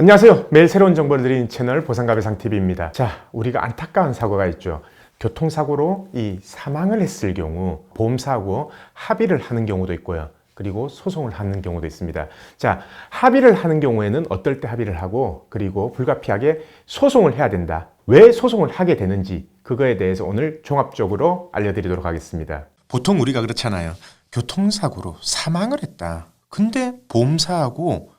안녕하세요. 매일 새로운 정보를 드리는 채널 보상가배상TV입니다. 자, 우리가 안타까운 사고가 있죠. 교통사고로 이 사망을 했을 경우 보험사하고 합의를 하는 경우도 있고요. 그리고 소송을 하는 경우도 있습니다. 자, 합의를 하는 경우에는 어떨 때 합의를 하고, 그리고 불가피하게 소송을 해야 된다. 왜 소송을 하게 되는지 그거에 대해서 오늘 종합적으로 알려드리도록 하겠습니다. 보통 우리가 그렇잖아요. 교통사고로 사망을 했다. 근데 보험사하고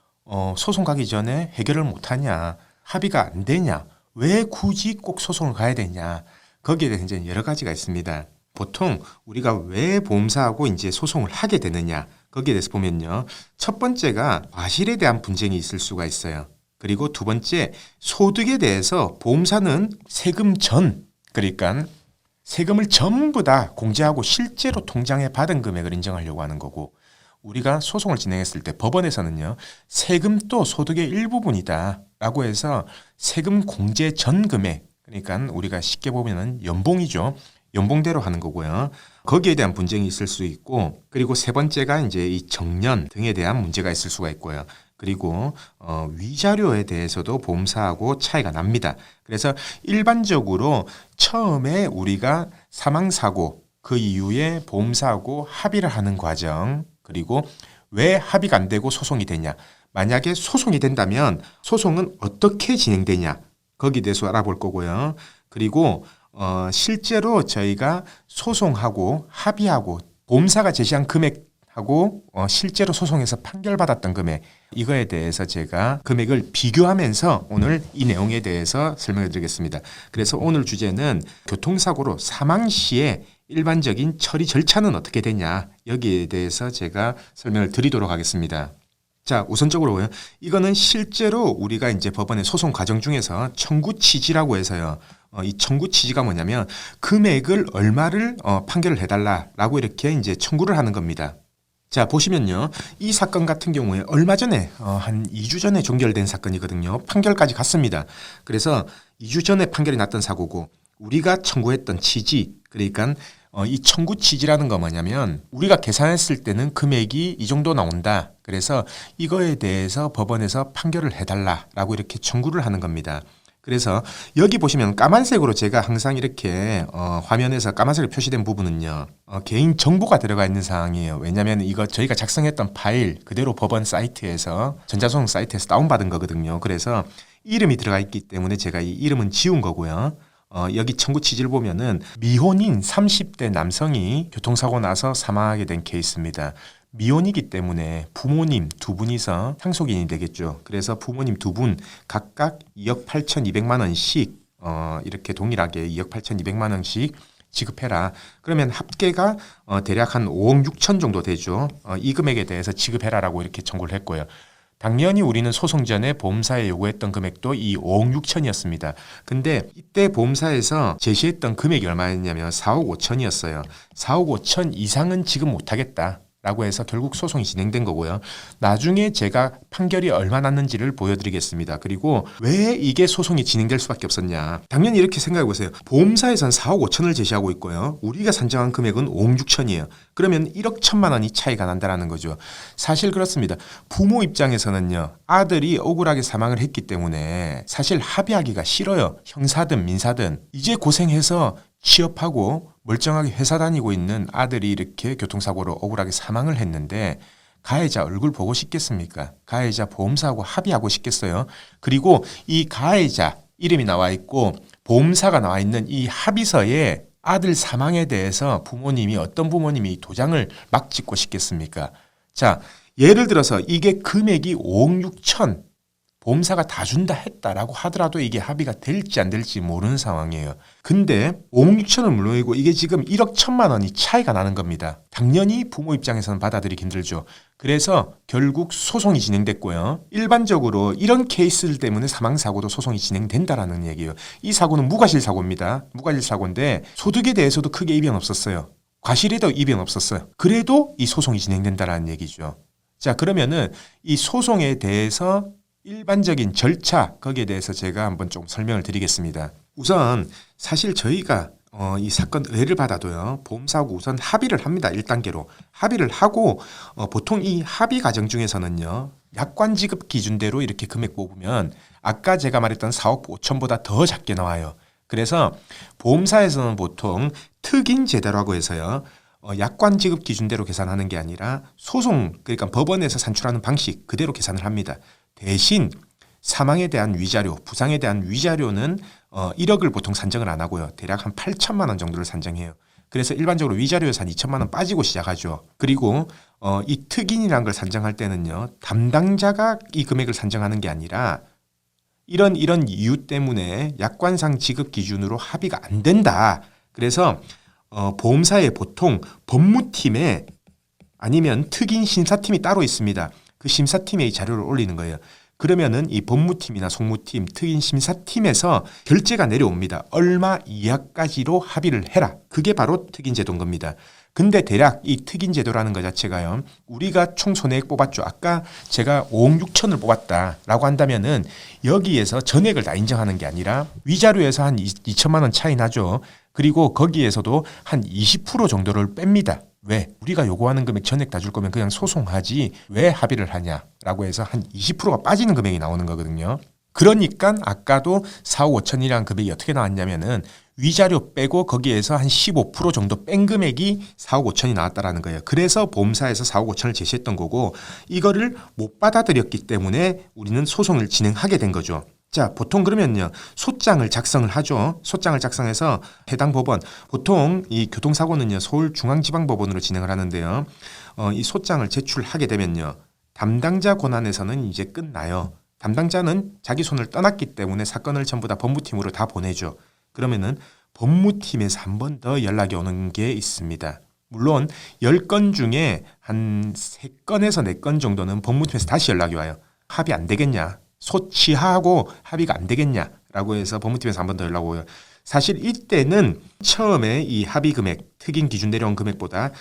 소송 가기 전에 해결을 못하냐, 합의가 안 되냐, 왜 굳이 꼭 소송을 가야 되냐, 거기에 대해서 이제 여러 가지가 있습니다. 보통 우리가 왜 보험사하고 이제 소송을 하게 되느냐, 거기에 대해서 보면요. 첫 번째가 과실에 대한 분쟁이 있을 수가 있어요. 그리고 두 번째, 소득에 대해서 보험사는 세금 전, 그러니까 세금을 전부 다 공제하고 실제로 통장에 받은 금액을 인정하려고 하는 거고, 우리가 소송을 진행했을 때 법원에서는요, 세금도 소득의 일부분이다 라고 해서 세금 공제 전 금액, 그러니까 우리가 쉽게 보면은 연봉이죠. 연봉대로 하는 거고요. 거기에 대한 분쟁이 있을 수 있고, 그리고 세 번째가 이제 이 정년 등에 대한 문제가 있을 수가 있고요. 그리고 위자료에 대해서도 보험사하고 차이가 납니다. 그래서 일반적으로 처음에 우리가 사망사고 그 이후에 보험사하고 합의를 하는 과정, 그리고 왜 합의가 안 되고 소송이 되냐, 만약에 소송이 된다면 소송은 어떻게 진행되냐, 거기에 대해서 알아볼 거고요. 그리고 실제로 저희가 소송하고 합의하고 보험사가 제시한 금액하고 실제로 소송에서 판결받았던 금액, 이거에 대해서 제가 금액을 비교하면서 오늘 이 내용에 대해서 설명해 드리겠습니다. 그래서 오늘 주제는 교통사고로 사망 시에 일반적인 처리 절차는 어떻게 되냐, 여기에 대해서 제가 설명을 드리도록 하겠습니다. 자, 우선적으로요. 이거는 실제로 우리가 이제 법원의 소송 과정 중에서 청구 취지라고 해서요. 이 청구 취지가 뭐냐면 금액을 얼마를 판결을 해달라라고 이렇게 이제 청구를 하는 겁니다. 자, 보시면요. 이 사건 같은 경우에 얼마 전에 한 2주 전에 종결된 사건이거든요. 판결까지 갔습니다. 그래서 2주 전에 판결이 났던 사고고, 우리가 청구했던 취지, 그러니까 이 청구 취지라는 거 뭐냐면 우리가 계산했을 때는 금액이 이 정도 나온다. 그래서 이거에 대해서 법원에서 판결을 해달라라고 이렇게 청구를 하는 겁니다. 그래서 여기 보시면 까만색으로 제가 항상 이렇게 화면에서 까만색으로 표시된 부분은요, 개인 정보가 들어가 있는 사항이에요. 왜냐하면 이거 저희가 작성했던 파일 그대로 법원 사이트에서, 전자소송 사이트에서 다운받은 거거든요. 그래서 이름이 들어가 있기 때문에 제가 이 이름은 지운 거고요. 여기 청구 취지를 보면은 미혼인 30대 남성이 교통사고 나서 사망하게 된 케이스입니다. 미혼이기 때문에 부모님 두 분이서 상속인이 되겠죠. 그래서 부모님 두 분 각각 2억 8,200만 원씩 이렇게 동일하게 2억 8,200만 원씩 지급해라. 그러면 합계가 대략 한 5억 6천 정도 되죠. 이 금액에 대해서 지급해라라고 이렇게 청구를 했고요. 당연히 우리는 소송 전에 보험사에 요구했던 금액도 이 5억 6천이었습니다. 근데 이때 보험사에서 제시했던 금액이 얼마였냐면 4억 5천이었어요. 4억 5천 이상은 지금 못하겠다 라고 해서 결국 소송이 진행된 거고요. 나중에 제가 판결이 얼마 났는지를 보여드리겠습니다. 그리고 왜 이게 소송이 진행될 수밖에 없었냐. 당연히 이렇게 생각해 보세요. 보험사에서는 4억 5천을 제시하고 있고요. 우리가 산정한 금액은 5억 6천이에요. 그러면 1억 1천만 원이 차이가 난다는 거죠. 사실 그렇습니다. 부모 입장에서는요, 아들이 억울하게 사망을 했기 때문에 사실 합의하기가 싫어요. 형사든 민사든. 이제 고생해서 취업하고 멀쩡하게 회사 다니고 있는 아들이 이렇게 교통사고로 억울하게 사망을 했는데 가해자 얼굴 보고 싶겠습니까? 가해자 보험사하고 합의하고 싶겠어요? 그리고 이 가해자 이름이 나와 있고 보험사가 나와 있는 이 합의서에 아들 사망에 대해서 부모님이, 어떤 부모님이 도장을 막 찍고 싶겠습니까? 자, 예를 들어서 이게 금액이 5억 6천, 보험사가 다 준다 했다라고 하더라도 이게 합의가 될지 안 될지 모르는 상황이에요. 근데 5억 6천은 물론이고 이게 지금 1억 1천만 원이 차이가 나는 겁니다. 당연히 부모 입장에서는 받아들이기 힘들죠. 그래서 결국 소송이 진행됐고요. 일반적으로 이런 케이스들 때문에 사망사고도 소송이 진행된다라는 얘기예요. 이 사고는 무과실 사고입니다. 무과실 사고인데 소득에 대해서도 크게 이변 없었어요. 과실에도 이변 없었어요. 그래도 이 소송이 진행된다라는 얘기죠. 자, 그러면은 이 소송에 대해서 일반적인 절차, 거기에 대해서 제가 한번 좀 설명을 드리겠습니다. 우선 사실 저희가 이 사건 의뢰를 받아도요, 보험사하고 우선 합의를 합니다. 1단계로 합의를 하고 보통 이 합의 과정 중에서는요, 약관 지급 기준대로 이렇게 금액 뽑으면 아까 제가 말했던 4억 5천보다 더 작게 나와요. 그래서 보험사에서는 보통 특인 제도라고 해서요. 약관 지급 기준대로 계산하는 게 아니라 소송, 그러니까 법원에서 산출하는 방식 그대로 계산을 합니다. 대신 사망에 대한 위자료, 부상에 대한 위자료는 1억을 보통 산정을 안 하고요. 대략 한 8천만 원 정도를 산정해요. 그래서 일반적으로 위자료에서 한 2천만 원 빠지고 시작하죠. 그리고 이 특인이라는 걸 산정할 때는요. 담당자가 이 금액을 산정하는 게 아니라 이런 이유 때문에 약관상 지급 기준으로 합의가 안 된다. 그래서 보험사에 보통 법무팀에 아니면 특인 심사팀이 따로 있습니다. 그 심사팀에 이 자료를 올리는 거예요. 그러면은 이 법무팀이나 송무팀, 특인 심사팀에서 결제가 내려옵니다. 얼마 이하까지로 합의를 해라. 그게 바로 특인 제도인 겁니다. 근데 대략 이 특인 제도라는 것 자체가요. 우리가 총 손해액 뽑았죠. 아까 제가 5억 6천을 뽑았다라고 한다면은 여기에서 전액을 다 인정하는 게 아니라 위자료에서 한 2천만 원 차이 나죠. 그리고 거기에서도 한 20% 정도를 뺍니다. 왜? 우리가 요구하는 금액 전액 다 줄 거면 그냥 소송하지 왜 합의를 하냐라고 해서 한 20%가 빠지는 금액이 나오는 거거든요. 그러니까 아까도 4억 5천이라는 금액이 어떻게 나왔냐면은 위자료 빼고 거기에서 한 15% 정도 뺀 금액이 4억 5천이 나왔다라는 거예요. 그래서 보험사에서 4억 5천을 제시했던 거고 이거를 못 받아들였기 때문에 우리는 소송을 진행하게 된 거죠. 자, 보통 그러면요. 소장을 작성을 하죠. 소장을 작성해서 해당 법원, 보통 이 교통사고는요. 서울중앙지방법원으로 진행을 하는데요. 이 소장을 제출하게 되면요. 담당자 권한에서는 이제 끝나요. 담당자는 자기 손을 떠났기 때문에 사건을 전부 다 법무팀으로 다 보내죠. 그러면은 법무팀에서 한 번 더 연락이 오는 게 있습니다. 물론 10건 중에 한 3건에서 4건 정도는 법무팀에서 다시 연락이 와요. 합의 안 되겠냐? 소치하고 합의가 안 되겠냐라고 해서 법무팀에서 한 번 더 연락 오고요. 사실 이때는 처음에 이 합의 금액, 특인 기준 내려온 금액보다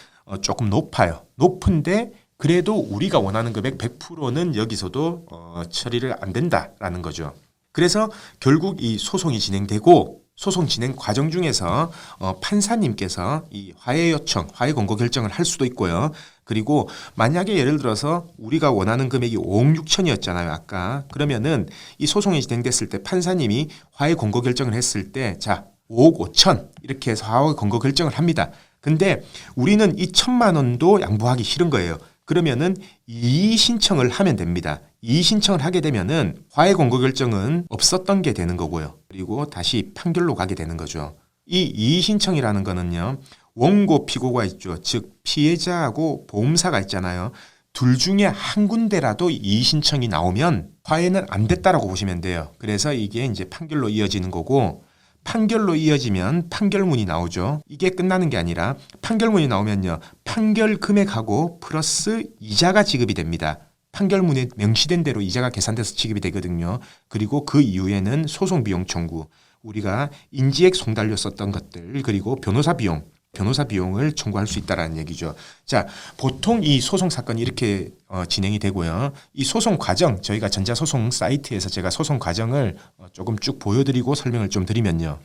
조금 높아요. 높은데 그래도 우리가 원하는 금액 100%는 여기서도 처리를 안 된다라는 거죠. 그래서 결국 이 소송이 진행되고 소송 진행 과정 중에서 판사님께서 이 화해 요청, 화해 권고 결정을 할 수도 있고요. 그리고 만약에 예를 들어서 우리가 원하는 금액이 5억 6천이었잖아요. 아까. 그러면은 이 소송이 진행됐을 때 판사님이 화해 권고 결정을 했을 때 자, 5억 5천 이렇게 해서 화해 권고 결정을 합니다. 근데 우리는 이 1천만 원도 양보하기 싫은 거예요. 그러면은 이의 신청을 하면 됩니다. 이의 신청을 하게 되면은 화해 권고 결정은 없었던 게 되는 거고요. 그리고 다시 판결로 가게 되는 거죠. 이 이의 신청이라는 거는요. 원고 피고가 있죠. 즉 피해자하고 보험사가 있잖아요. 둘 중에 한 군데라도 이의 신청이 나오면 화해는 안 됐다라고 보시면 돼요. 그래서 이게 이제 판결로 이어지는 거고 판결로 이어지면 판결문이 나오죠. 이게 끝나는 게 아니라 판결문이 나오면요. 판결 금액하고 플러스 이자가 지급이 됩니다. 판결문에 명시된 대로 이자가 계산돼서 지급이 되거든요. 그리고 그 이후에는 소송 비용 청구, 우리가 인지액 송달료 썼던 것들, 그리고 변호사 비용을 청구할 수 있다라는 얘기죠. 자, 보통 이 소송 사건이 이렇게 진행이 되고요. 이 소송 과정, 저희가 전자소송 사이트에서 제가 소송 과정을 조금 쭉 보여드리고 설명을 좀 드리면요.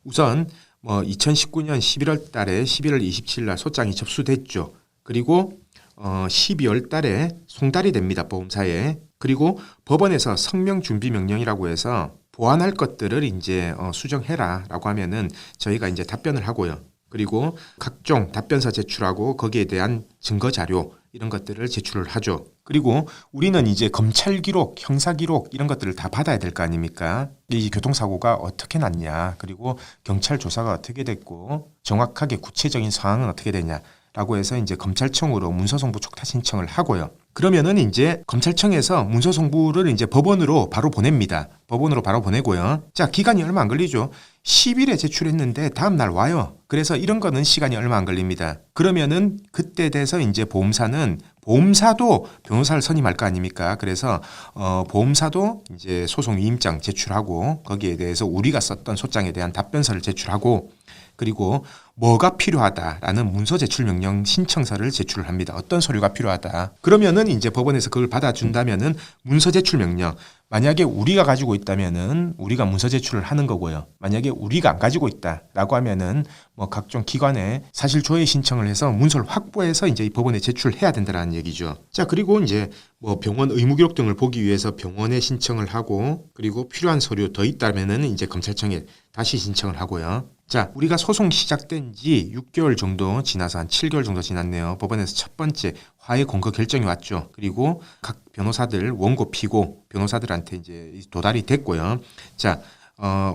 우선 2019년 11월 달에 11월 27일 날 소장이 접수됐죠. 그리고 12월 달에 송달이 됩니다. 보험사에. 그리고 법원에서 성명준비명령이라고 해서 보완할 것들을 이제 수정해라라고 하면은 저희가 이제 답변을 하고요. 그리고 각종 답변서 제출하고 거기에 대한 증거 자료 이런 것들을 제출을 하죠. 그리고 우리는 이제 검찰 기록, 형사 기록 이런 것들을 다 받아야 될 거 아닙니까? 이 교통사고가 어떻게 났냐, 그리고 경찰 조사가 어떻게 됐고 정확하게 구체적인 상황은 어떻게 됐냐라고 해서 이제 검찰청으로 문서송부 촉탁 신청을 하고요. 그러면은 이제 검찰청에서 문서송부를 이제 법원으로 바로 보냅니다. 법원으로 바로 보내고요. 자, 기간이 얼마 안 걸리죠. 10일에 제출했는데 다음 날 와요. 그래서 이런 거는 시간이 얼마 안 걸립니다. 그러면은 그때 돼서 이제 보험사도 변호사를 선임할 거 아닙니까? 그래서 보험사도 이제 소송 위임장 제출하고 거기에 대해서 우리가 썼던 소장에 대한 답변서를 제출하고 그리고 뭐가 필요하다라는 문서 제출 명령 신청서를 제출을 합니다. 어떤 서류가 필요하다. 그러면은 이제 법원에서 그걸 받아준다면은 문서 제출 명령. 만약에 우리가 가지고 있다면은 우리가 문서 제출을 하는 거고요. 만약에 우리가 안 가지고 있다라고 하면은 뭐 각종 기관에 사실 조회 신청을 해서 문서를 확보해서 이제 이 법원에 제출해야 된다라는 얘기죠. 자, 그리고 이제 뭐 병원 의무 기록 등을 보기 위해서 병원에 신청을 하고 그리고 필요한 서류 더 있다면은 이제 검찰청에 다시 신청을 하고요. 자, 우리가 소송 시작된 지 6개월 정도 지나서 한 7개월 정도 지났네요. 법원에서 첫 번째 화해 공거 결정이 왔죠. 그리고 각 변호사들, 원고, 피고 변호사들한테 이제 도달이 됐고요. 자,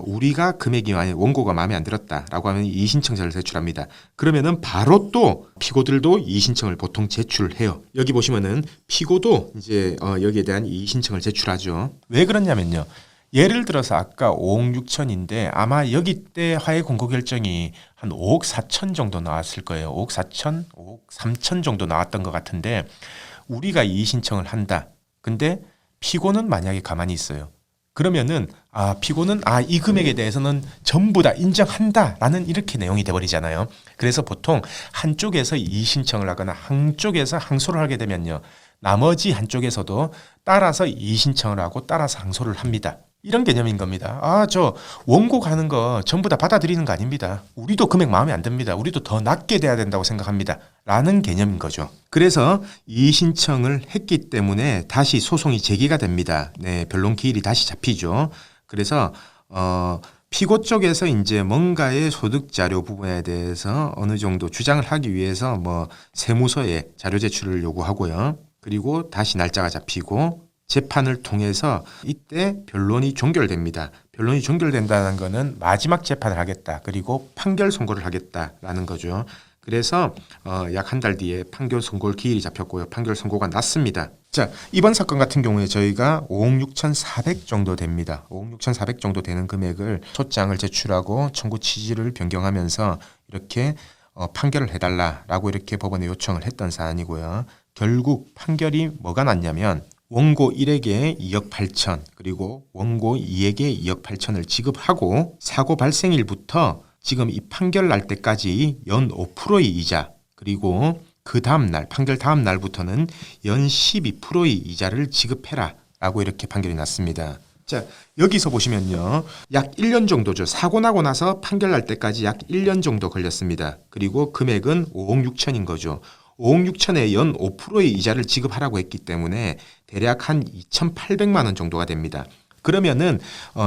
우리가 금액이 만약 원고가 마음에 안 들었다라고 하면 이의신청서를 제출합니다. 그러면은 바로 또 피고들도 이의신청을 보통 제출해요. 여기 보시면은 피고도 이제 여기에 대한 이의신청을 제출하죠. 왜 그러냐면요. 예를 들어서 아까 5억 6천인데 아마 여기 때 화해 공고 결정이 한 5억 4천 정도 나왔을 거예요. 5억 4천, 5억 3천 정도 나왔던 것 같은데 우리가 이의 신청을 한다. 근데 피고는 만약에 가만히 있어요. 그러면은 피고는 이 금액에 대해서는 전부 다 인정한다라는 이렇게 내용이 돼버리잖아요. 그래서 보통 한쪽에서 이의 신청을 하거나 한쪽에서 항소를 하게 되면요. 나머지 한쪽에서도 따라서 이의 신청을 하고 따라서 항소를 합니다. 이런 개념인 겁니다. 저 원고 가는 거 전부 다 받아들이는 거 아닙니다. 우리도 금액 마음에 안 듭니다. 우리도 더 낮게 돼야 된다고 생각합니다. 라는 개념인 거죠. 그래서 이의 신청을 했기 때문에 다시 소송이 제기가 됩니다. 네, 변론 기일이 다시 잡히죠. 그래서 피고 쪽에서 이제 뭔가의 소득 자료 부분에 대해서 어느 정도 주장을 하기 위해서 뭐 세무서에 자료 제출을 요구하고요. 그리고 다시 날짜가 잡히고 재판을 통해서 이때 변론이 종결됩니다. 변론이 종결된다는 것은 마지막 재판을 하겠다. 그리고 판결 선고를 하겠다라는 거죠. 그래서 약 한 달 뒤에 판결 선고를 기일이 잡혔고요. 판결 선고가 났습니다. 자, 이번 사건 같은 경우에 저희가 5억 6,400 정도 됩니다. 5억 6,400 정도 되는 금액을 소장을 제출하고 청구 취지를 변경하면서 이렇게 판결을 해달라라고 이렇게 법원에 요청을 했던 사안이고요. 결국 판결이 뭐가 났냐면 원고 1에게 2억 8천 그리고 원고 2에게 2억 8천을 지급하고 사고 발생일부터 지금 이 판결 날 때까지 연 5%의 이자 그리고 그 다음 날 판결 다음 날부터는 연 12%의 이자를 지급해라 라고 이렇게 판결이 났습니다. 자, 여기서 보시면요. 약 1년 정도죠. 사고 나고 나서 판결 날 때까지 약 1년 정도 걸렸습니다. 그리고 금액은 5억 6천인 거죠. 5억 6천에 연 5%의 이자를 지급하라고 했기 때문에 대략 한 2,800만 원 정도가 됩니다. 그러면은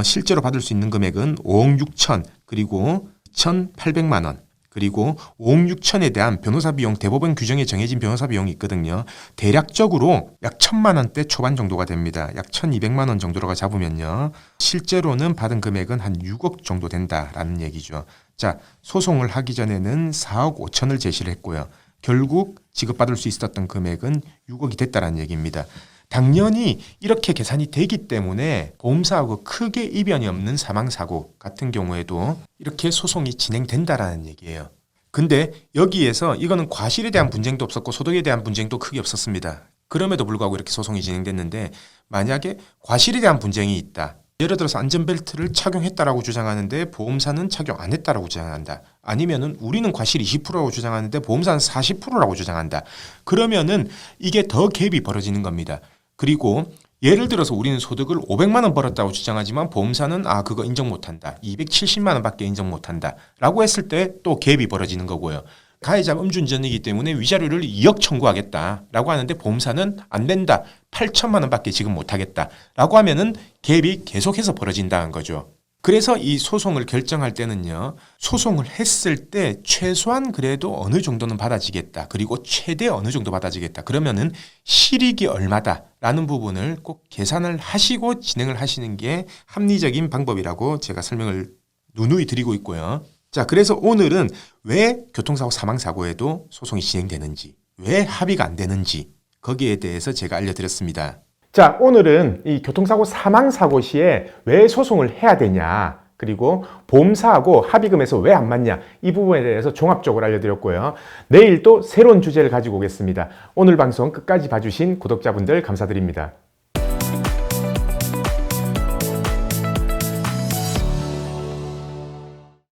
실제로 받을 수 있는 금액은 5억 6천 그리고 2,800만 원 그리고 5억 6천에 대한 변호사 비용 대법원 규정에 정해진 변호사 비용이 있거든요. 대략적으로 약 1,000만 원대 초반 정도가 됩니다. 약 1,200만 원 정도로가 잡으면요. 실제로는 받은 금액은 한 6억 정도 된다라는 얘기죠. 자, 소송을 하기 전에는 4억 5천을 제시를 했고요. 결국 지급받을 수 있었던 금액은 6억이 됐다는 얘기입니다. 당연히 이렇게 계산이 되기 때문에 보험사하고 크게 이변이 없는 사망사고 같은 경우에도 이렇게 소송이 진행된다라는 얘기예요. 근데 여기에서 이거는 과실에 대한 분쟁도 없었고 소득에 대한 분쟁도 크게 없었습니다. 그럼에도 불구하고 이렇게 소송이 진행됐는데 만약에 과실에 대한 분쟁이 있다. 예를 들어서 안전벨트를 착용했다라고 주장하는데 보험사는 착용 안 했다라고 주장한다. 아니면은 우리는 과실 20%라고 주장하는데 보험사는 40%라고 주장한다. 그러면은 이게 더 갭이 벌어지는 겁니다. 그리고 예를 들어서 우리는 소득을 500만 원 벌었다고 주장하지만 보험사는 그거 인정 못한다. 270만 원밖에 인정 못한다. 라고 했을 때 또 갭이 벌어지는 거고요. 가해자가 음주운전이기 때문에 위자료를 2억 청구하겠다라고 하는데 보험사는 안 된다. 8천만 원밖에 지금 못하겠다. 라고 하면은 갭이 계속해서 벌어진다는 거죠. 그래서 이 소송을 결정할 때는요. 소송을 했을 때 최소한 그래도 어느 정도는 받아지겠다. 그리고 최대 어느 정도 받아지겠다. 그러면은 실익이 얼마다라는 부분을 꼭 계산을 하시고 진행을 하시는 게 합리적인 방법이라고 제가 설명을 누누이 드리고 있고요. 자, 그래서 오늘은 왜 교통사고 사망사고에도 소송이 진행되는지, 왜 합의가 안 되는지 거기에 대해서 제가 알려드렸습니다. 자, 오늘은 이 교통사고 사망사고 시에 왜 소송을 해야 되냐, 그리고 보험사하고 합의금에서 왜 안 맞냐, 이 부분에 대해서 종합적으로 알려드렸고요. 내일 또 새로운 주제를 가지고 오겠습니다. 오늘 방송 끝까지 봐주신 구독자분들 감사드립니다.